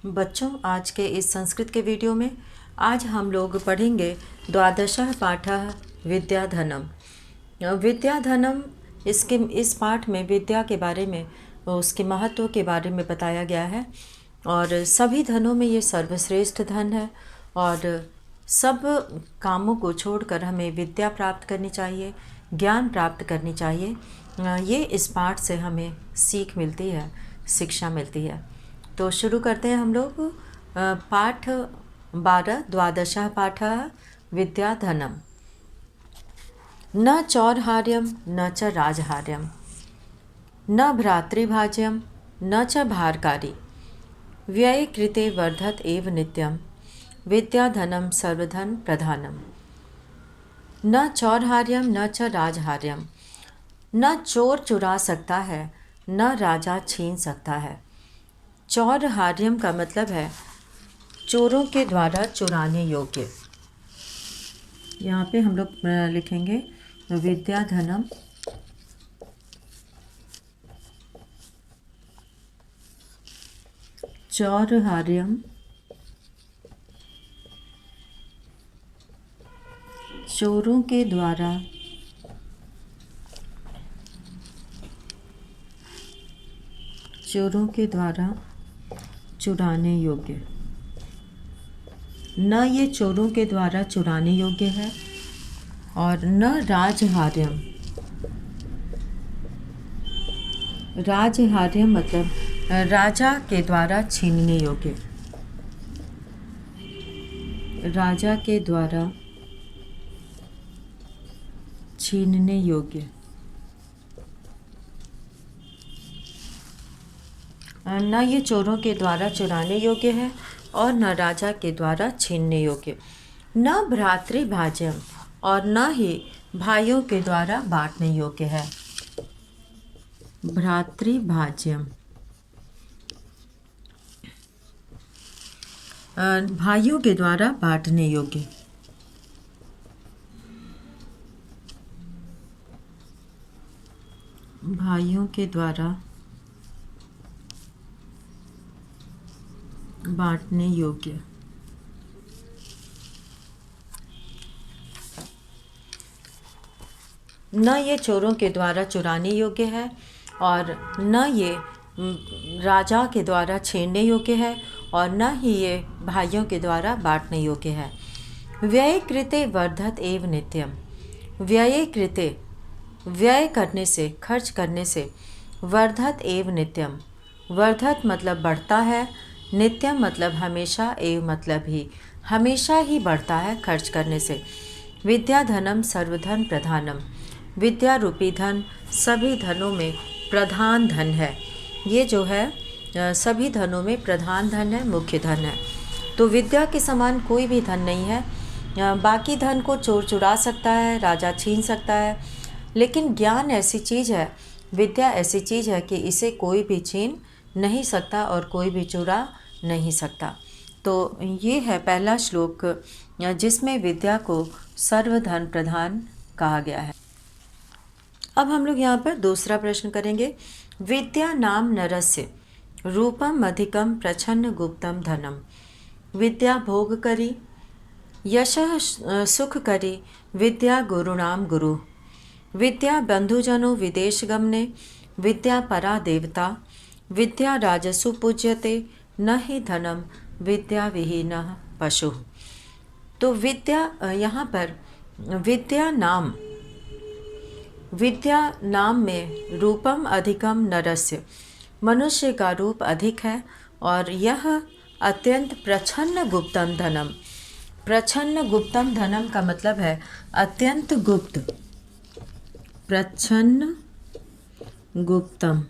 बच्चों, आज के इस संस्कृत के वीडियो में आज हम लोग पढ़ेंगे द्वादशः पाठः विद्याधनम। विद्याधनम, इसके इस पाठ में विद्या के बारे में, उसके महत्व के बारे में बताया गया है। और सभी धनों में ये सर्वश्रेष्ठ धन है और सब कामों को छोड़कर हमें विद्या प्राप्त करनी चाहिए, ज्ञान प्राप्त करनी चाहिए। ये इस पाठ से हमें सीख मिलती है, शिक्षा मिलती है। तो शुरू करते हैं हम लोग पाठ 12 द्वादशः पाठः विद्याधनम। न चौर्हार्यम न च राजहार्यम, न भ्रातृभाज्यम न च भारकारी, व्यये कृते वर्धत एव नित्यम, विद्याधनम सर्वधन प्रधानम। न चौर्हार्यम न च राजहार्यम, न चोर चुरा सकता है न राजा छीन सकता है। चौर्हार्यम का मतलब है चोरों के द्वारा चुराने योग्य। यहाँ पे हम लोग लिखेंगे विद्याधनम चौर्हार्यम चोरों के द्वारा चुराने योग्य। न ये चोरों के द्वारा चुराने योग्य है और न राजहार्यम। राजहार्यम मतलब राजा के द्वारा छीनने योग्य। राजा के द्वारा छीनने योग्य। न ये चोरों के द्वारा चुराने योग्य है और न राजा के द्वारा छीनने योग्य। न भ्रातृभाज्यम, और न ही भाइयों के द्वारा बांटने योग्य है। भ्रातृभाज्यम, भाइयों के द्वारा बांटने योग्य। भाइयों के द्वारा बांटने योग्य। न ये चोरों के द्वारा चुराने योग्य है और न ये राजा के द्वारा छीनने योग्य है और न ही ये भाइयों के द्वारा बांटने योग्य है। व्यय कृते वर्धत एव नित्यम। व्यय कृते, व्यय करने से, खर्च करने से, वर्धत एव नित्यम। वर्धत मतलब बढ़ता है, नित्यम मतलब हमेशा, एव मतलब ही, हमेशा ही बढ़ता है खर्च करने से। विद्याधनम सर्वधन प्रधानम। विद्या रूपी धन सभी धनों में प्रधान धन है। ये जो है सभी धनों में प्रधान धन है, मुख्य धन है। तो विद्या के समान कोई भी धन नहीं है। बाकी धन को चोर चुरा सकता है, राजा छीन सकता है, लेकिन ज्ञान ऐसी चीज़ है, विद्या ऐसी चीज़ है कि इसे कोई भी छीन नहीं सकता और कोई भी चुरा नहीं सकता। तो ये है पहला श्लोक जिसमें विद्या को सर्वधन प्रधान कहा गया है। अब हम लोग यहाँ पर दूसरा प्रश्न करेंगे। विद्या नाम नरस्य रूपम अधिकम प्रच्छन्न गुप्तम धनम। विद्या भोग करी, यशः सुख करी, विद्या गुरुणाम गुरु। विद्या बंधुजनो विदेश गमने, विद्या परा देवता। विद्या राजसु पूज्यते, न ही धनम विद्या विहीनः पशु। तो विद्या, यहाँ पर विद्या नाम में रूपम अधिकम नरस्य, मनुष्य का रूप अधिक है और यह अत्यंत प्रच्छन्न गुप्तम धनम। प्रच्छन्न गुप्तम धनम का मतलब है अत्यंत गुप्त। प्रच्छन्न गुप्तम,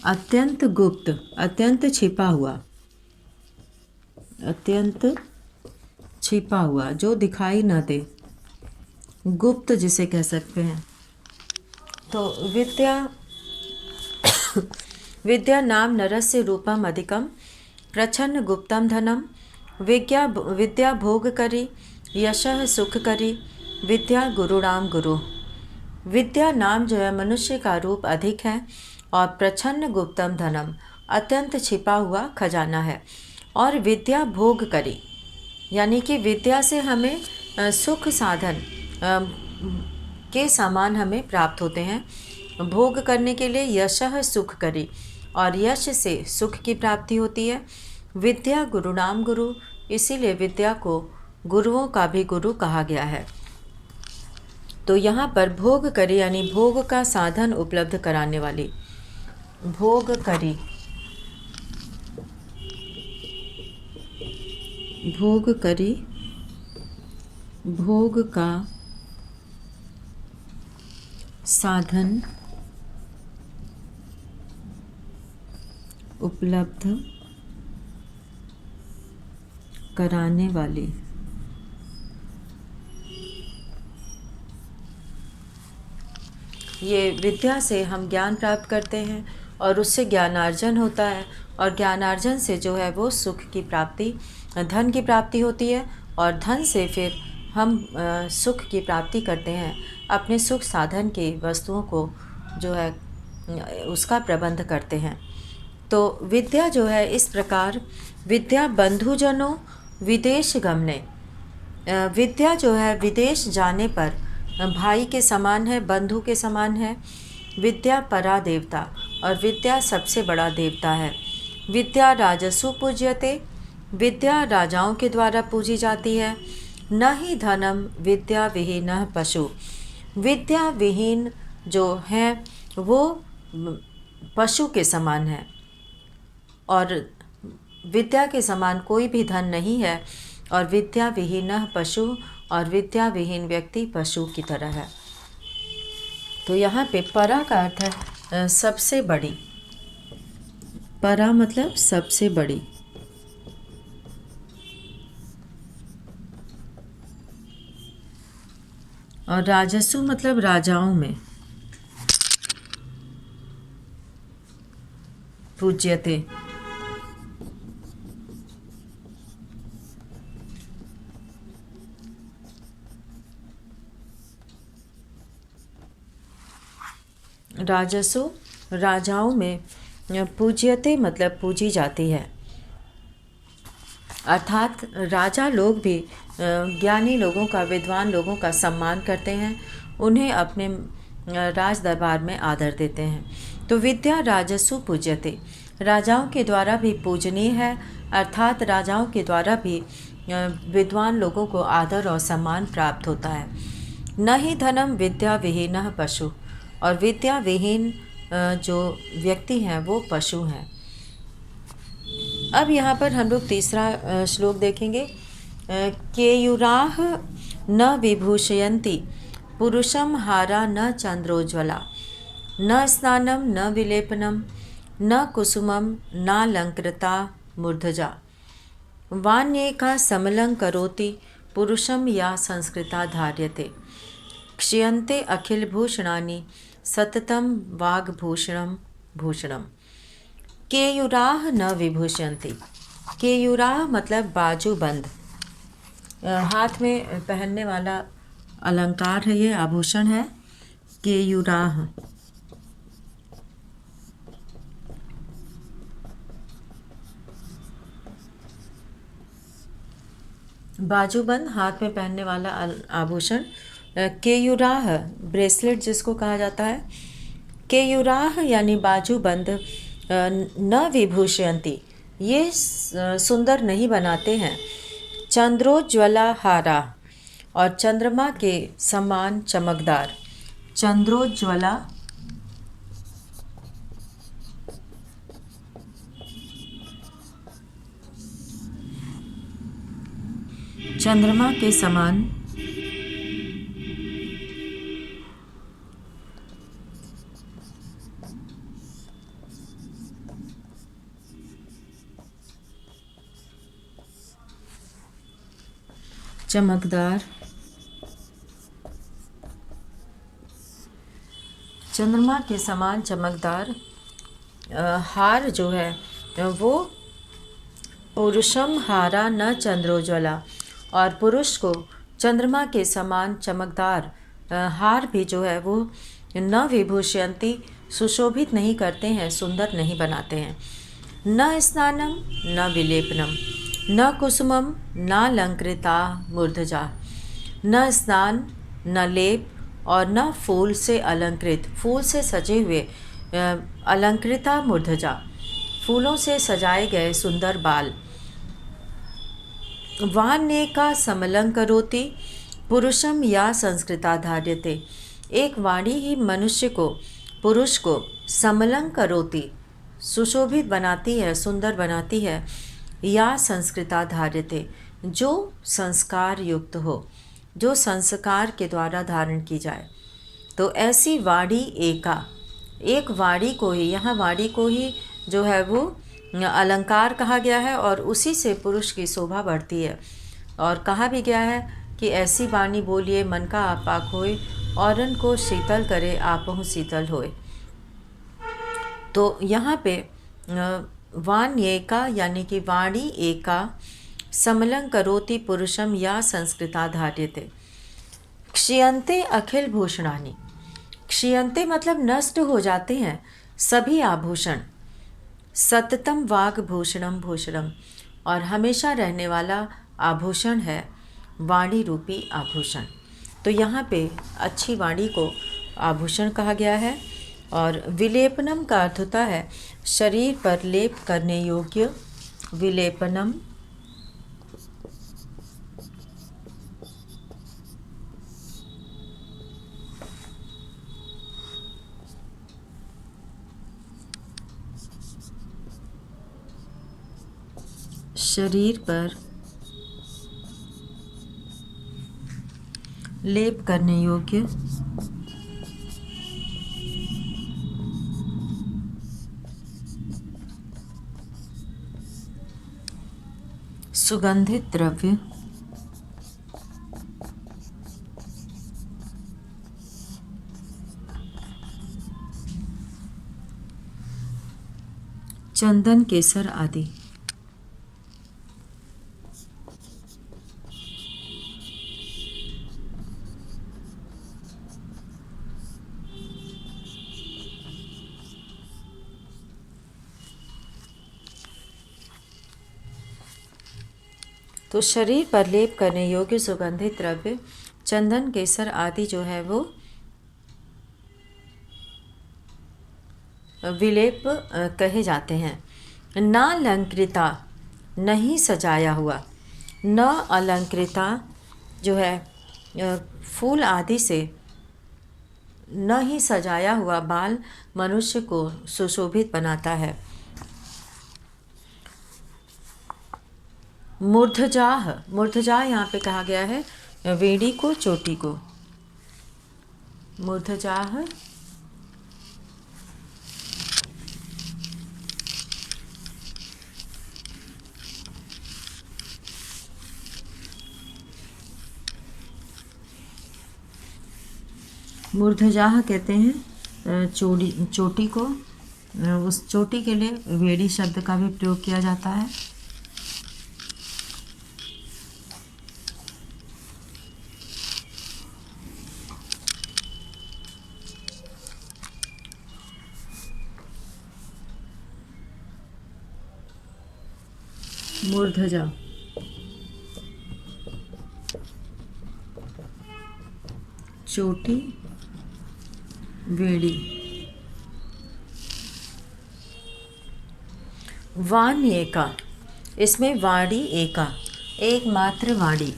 अत्यंत गुप्त, अत्यंत छिपा हुआ, अत्यंत छिपा हुआ, जो दिखाई न दे, गुप्त जिसे कह सकते हैं। तो विद्या नाम नरस्य रूपम अधिकम प्रच्छन्न गुप्तम धनम। विद्या भोग करी, यशः सुख करी, विद्या गुरुणाम गुरु। विद्या नाम जो है मनुष्य का रूप अधिक है और प्रच्छन्न गुप्तम धनम अत्यंत छिपा हुआ खजाना है। और विद्या भोग करी, यानी कि विद्या से हमें सुख साधन के सामान हमें प्राप्त होते हैं। भोग करने के लिए यशः सुख करी, और यश से सुख की प्राप्ति होती है। विद्या गुरुनाम गुरु, इसीलिए विद्या को गुरुओं का भी गुरु कहा गया है। तो यहाँ पर भोग करी यानी भोग का साधन उपलब्ध कराने वाली। भोग करी, भोग करी, भोग का साधन उपलब्ध कराने वाली। ये विद्या से हम ज्ञान प्राप्त करते हैं और उससे ज्ञानार्जन होता है, और ज्ञानार्जन से जो है वो सुख की प्राप्ति, धन की प्राप्ति होती है, और धन से फिर हम सुख की प्राप्ति करते हैं, अपने सुख साधन के वस्तुओं को जो है उसका प्रबंध करते हैं। तो विद्या जो है इस प्रकार, विद्या बंधुजनों विदेश गमने, विद्या जो है विदेश जाने पर भाई के समान है, बंधु के समान है। विद्या परा देवता, और विद्या सबसे बड़ा देवता है। विद्या राजसु पूज्यते, विद्या राजाओं के द्वारा पूजी जाती है। न ही धनम विद्या विहीन पशु, विद्या विहीन जो है वो पशु के समान है, और विद्या के समान कोई भी धन नहीं है। और विद्या विहीन पशु, और विद्या विहीन व्यक्ति पशु की तरह है। तो यहाँ पे परा का अर्थ है सबसे बड़ी। परा मतलब सबसे बड़ी। और राजसु मतलब राजाओं में। पूज्यते, राजसु राजाओं में पूज्यते मतलब पूजी जाती है। अर्थात राजा लोग भी ज्ञानी लोगों का, विद्वान लोगों का सम्मान करते हैं, उन्हें अपने राज दरबार में आदर देते हैं। तो विद्या राजसु पूज्यते, राजाओं के द्वारा भी पूजनीय है, अर्थात राजाओं के द्वारा भी विद्वान लोगों को आदर और सम्मान प्राप्त होता है। न ही धनम विद्या विहीन पशु, और विद्या विहीन जो व्यक्ति हैं वो पशु हैं। अब यहाँ पर हम लोग तीसरा श्लोक देखेंगे। केयुराह न विभूषयन्ति पुरुषम हारा न चंद्रोज्ज्वला, न स्नानम न विलेपनम न कुसुमम नालंकृता मूर्धजा, वान्येका समलं करोति पुरुषम या संस्कृता धार्यते, क्षयन्ते अखिल भूषणानि सततम वाग्भूषणम भूषणम। केयुराह न विभूषयन्ति, केयुराह मतलब बाजूबंद, हाथ में पहनने वाला अलंकार है, ये आभूषण है केयुराह। बाजूबंद, हाथ में पहनने वाला आभूषण। केयुराह ब्रेसलेट जिसको कहा जाता है। केयुराह यानी बाजूबंद न विभूषयन्ति, ये सुंदर नहीं बनाते हैं। चंद्रोज्ज्वला हारा, और चंद्रमा के समान चमकदार। चंद्रोज्ज्वला चंद्रमा के समान चमकदार। चंद्रमा के समान चमकदार हार जो है वो पुरुषम हारा न चंद्रोज्ज्वला, और पुरुष को चंद्रमा के समान चमकदार हार भी जो है वो न विभूषयन्ति सुशोभित नहीं करते हैं, सुंदर नहीं बनाते हैं। न स्नानम न विलेपनम न कुसुमम न अलंकृता मूर्धजा। न स्नान, न लेप और न फूल से अलंकृत, फूल से सजे हुए अलंकृता मूर्धजा, फूलों से सजाए गए सुंदर बाल। वाण्येका समलं करोति पुरुषम या संस्कृता धार्यते। एक वाणी ही मनुष्य को, पुरुष को समलं करोति, सुशोभित बनाती है, सुंदर बनाती है। या संस्कृता धार्यते, जो संस्कार युक्त हो, जो संस्कार के द्वारा धारण की जाए। तो ऐसी वाणी एका, एक वाणी को ही, यहाँ वाणी को ही जो है वो अलंकार कहा गया है और उसी से पुरुष की शोभा बढ़ती है। और कहा भी गया है कि ऐसी वाणी बोलिए मन का आपाक होए, औरन को शीतल करे आपहु शीतल होए। तो यहाँ पे वाण एका यानी कि वाणी एका समलं करोति पुरुषम या संस्कृता धार्यते। क्षीयन्ते अखिल भूषणानि, क्षीयन्ते मतलब नष्ट हो जाते हैं सभी आभूषण। सततम वाग भूषणम भूषणम, और हमेशा रहने वाला आभूषण है वाणी रूपी आभूषण। तो यहाँ पे अच्छी वाणी को आभूषण कहा गया है। और विलेपनम का अर्थ होता है शरीर पर लेप करने योग्य। विलेपनम शरीर पर लेप करने योग्य सुगंधित द्रव्य चंदन, केसर आदि। तो शरीर पर लेप करने योग्य सुगंधित द्रव्य चंदन, केसर आदि जो है वो विलेप कहे जाते हैं। न अलंकृता, नहीं सजाया हुआ। न अलंकृता जो है फूल आदि से न ही सजाया हुआ बाल मनुष्य को सुशोभित बनाता है। मूर्धजाह, मूर्धजाह यहाँ पे कहा गया है वेड़ी को, चोटी को। मूर्धजाह मूर्धजाह कहते हैं चोटी को। उस चोटी के लिए वेड़ी शब्द का भी प्रयोग किया जाता है। मूर्धजा चोटी, वेड़ी। वाण एका, इसमें वाणी एका, एकमात्र वाणी।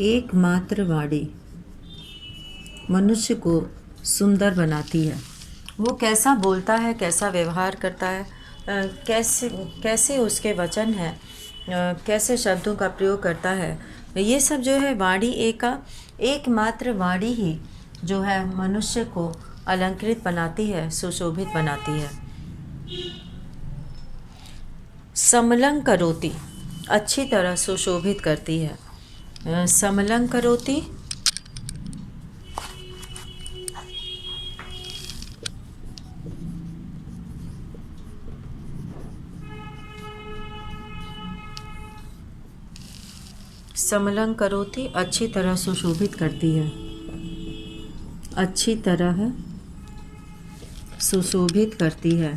एकमात्र वाणी मनुष्य को सुंदर बनाती है। वो कैसा बोलता है, कैसा व्यवहार करता है, कैसे उसके वचन हैं, कैसे शब्दों का प्रयोग करता है, ये सब जो है वाणी एका, एकमात्र वाणी ही जो है मनुष्य को अलंकृत बनाती है, सुशोभित बनाती है। समलं करोति, अच्छी तरह सुशोभित करती है। समलं करोति समलं करोति अच्छी तरह सुशोभित करती है, अच्छी तरह सुशोभित करती है।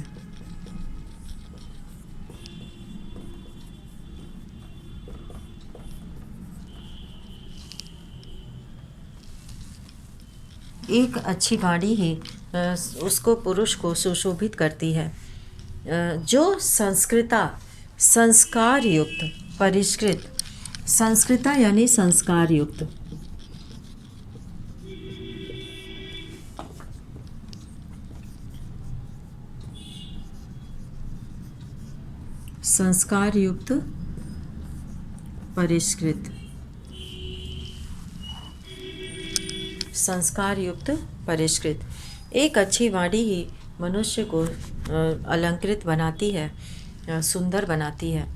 एक अच्छी वाणी ही उसको पुरुष को सुशोभित करती है। जो संस्कृता संस्कार युक्त परिष्कृत, संस्कृता यानी संस्कार युक्त, संस्कार युक्त परिष्कृत, संस्कार युक्त परिष्कृत। एक अच्छी वाणी ही मनुष्य को अलंकृत बनाती है, सुंदर बनाती है।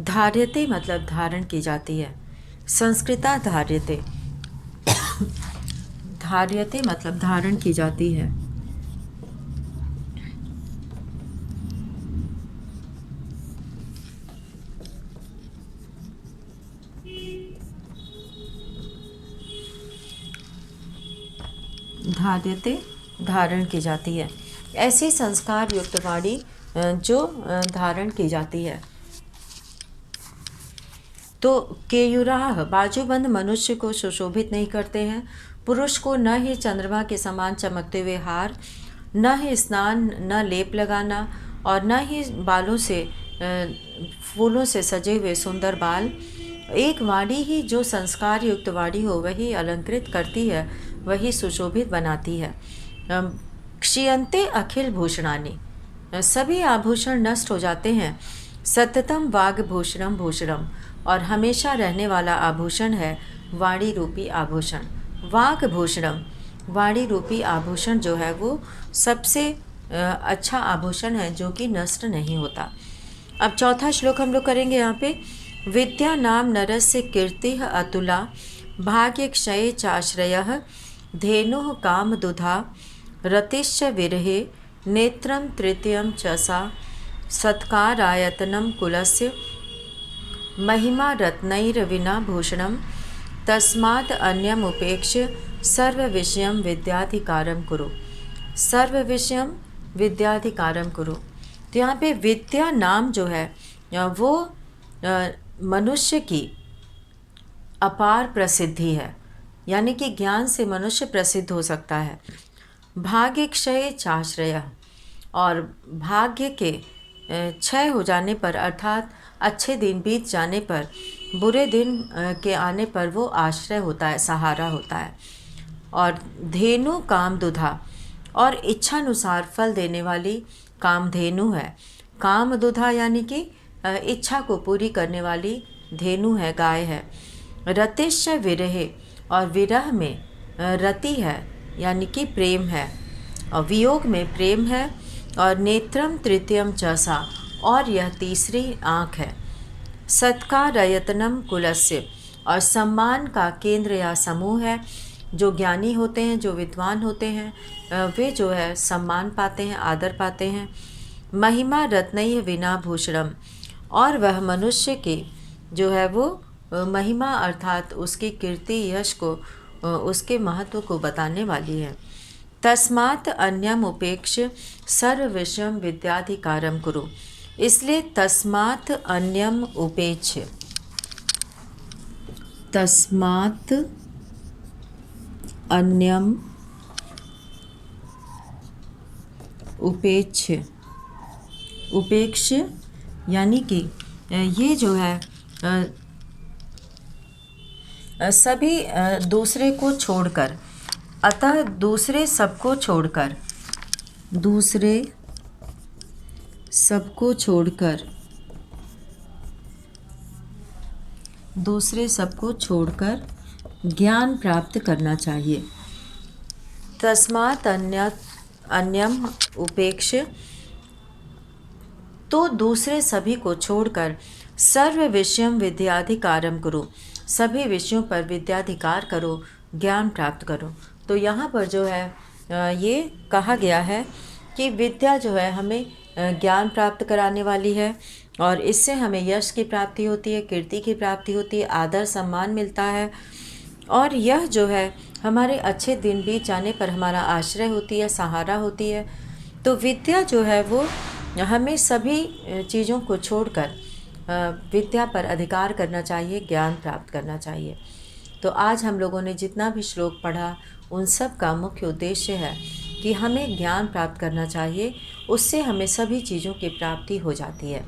धार्यते मतलब धारण की जाती है। संस्कृता धार्यते, धार्यते मतलब धारण की जाती है। धार्यते धारण की जाती है। ऐसी संस्कार युक्त वाणी जो धारण की जाती है। तो केयुराह बाजूबंद मनुष्य को सुशोभित नहीं करते हैं। पुरुष को न ही चंद्रमा के समान चमकते हुए हार, न ही स्नान, न लेप लगाना और न ही बालों से फूलों से सजे हुए सुंदर बाल। एक वाणी ही जो संस्कार युक्त वाणी हो वही अलंकृत करती है, वही सुशोभित बनाती है। क्षीयन्ते अखिल भूषणानि, सभी आभूषण नष्ट हो जाते हैं। सततम वाग्भूषणम भूषणम, और हमेशा रहने वाला आभूषण है वाणी रूपी आभूषण। वाग्भूषणम, वाणी रूपी आभूषण जो है वो सबसे अच्छा आभूषण है जो कि नष्ट नहीं होता। अब चौथा श्लोक हम लोग करेंगे यहाँ पे। विद्या नाम नरस्य कीर्तिः अतुला, भाग्य क्षये चाश्रयः, धेनुः कामदुधा, रतिश्च विरहे, नेत्रं तृतीयं च सा, सत्कारायतनं कुलस्य, महिमा रत्नैर्विना भूषणं, तस्मात् अन्यमुपेक्ष्य सर्वविषयं विद्याधिकारं कुरु। सर्वविषयं विद्याधिकारं कुरु। तो यहाँ पे विद्या नाम जो है वो मनुष्य की अपार प्रसिद्धि है, यानी कि ज्ञान से मनुष्य प्रसिद्ध हो सकता है। भाग्य क्षय चाश्रय, और भाग्य के क्षय हो जाने पर अर्थात अच्छे दिन बीत जाने पर, बुरे दिन के आने पर वो आश्रय होता है, सहारा होता है। और धेनु कामदुधा, और इच्छानुसार फल देने वाली कामधेनु है। कामदुधा यानी कि इच्छा को पूरी करने वाली धेनु है, गाय है। रतिश्च विरहे, और विरह में रति है यानी कि प्रेम है, और वियोग में प्रेम है। और नेत्रम तृतीयम च सा, और यह तीसरी आँख है। सत्कारयतनम कुलस्य, और सम्मान का केंद्र या समूह है। जो ज्ञानी होते हैं, जो विद्वान होते हैं, वे जो है सम्मान पाते हैं, आदर पाते हैं। महिमा रत्नैः विना भूषणम, और वह मनुष्य की जो है वो महिमा अर्थात उसकी कीर्ति यश को, उसके महत्व को बताने वाली है। तस्मात् अन्यम उपेक्ष्य सर्व विषयम विद्याधिकारम कुरु, इसलिए तस्मात् अन्यम उपेक्ष्य, तस्मात् अन्यम उपेक्ष्य, उपेक्ष्य यानी कि ये जो है सभी दूसरे को छोड़कर, अतः दूसरे सबको छोड़कर, दूसरे सबको छोड़कर, दूसरे सबको छोड़कर ज्ञान प्राप्त करना चाहिए। तस्मात् अन्यम उपेक्ष्य, तो दूसरे सभी को छोड़कर सर्व विषयम विद्याधिकारम करो, सभी विषयों पर विद्याधिकार करो, ज्ञान प्राप्त करो। तो यहाँ पर जो है ये कहा गया है कि विद्या जो है हमें ज्ञान प्राप्त कराने वाली है, और इससे हमें यश की प्राप्ति होती है, कीर्ति की प्राप्ति होती है, आदर सम्मान मिलता है। और यह जो है हमारे अच्छे दिन बीत जाने पर हमारा आश्रय होती है, सहारा होती है। तो विद्या जो है वो हमें सभी चीज़ों को छोड़कर विद्या पर अधिकार करना चाहिए, ज्ञान प्राप्त करना चाहिए। तो आज हम लोगों ने जितना भी श्लोक पढ़ा उन सब का मुख्य उद्देश्य है कि हमें ज्ञान प्राप्त करना चाहिए, उससे हमें सभी चीज़ों की प्राप्ति हो जाती है।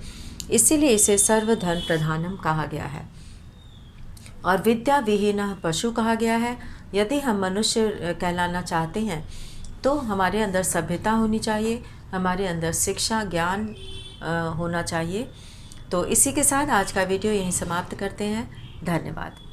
इसीलिए इसे सर्वधन प्रधानम कहा गया है और विद्या विहीन पशु कहा गया है। यदि हम मनुष्य कहलाना चाहते हैं तो हमारे अंदर सभ्यता होनी चाहिए, हमारे अंदर शिक्षा ज्ञान होना चाहिए। तो इसी के साथ आज का वीडियो यहीं समाप्त करते हैं। धन्यवाद।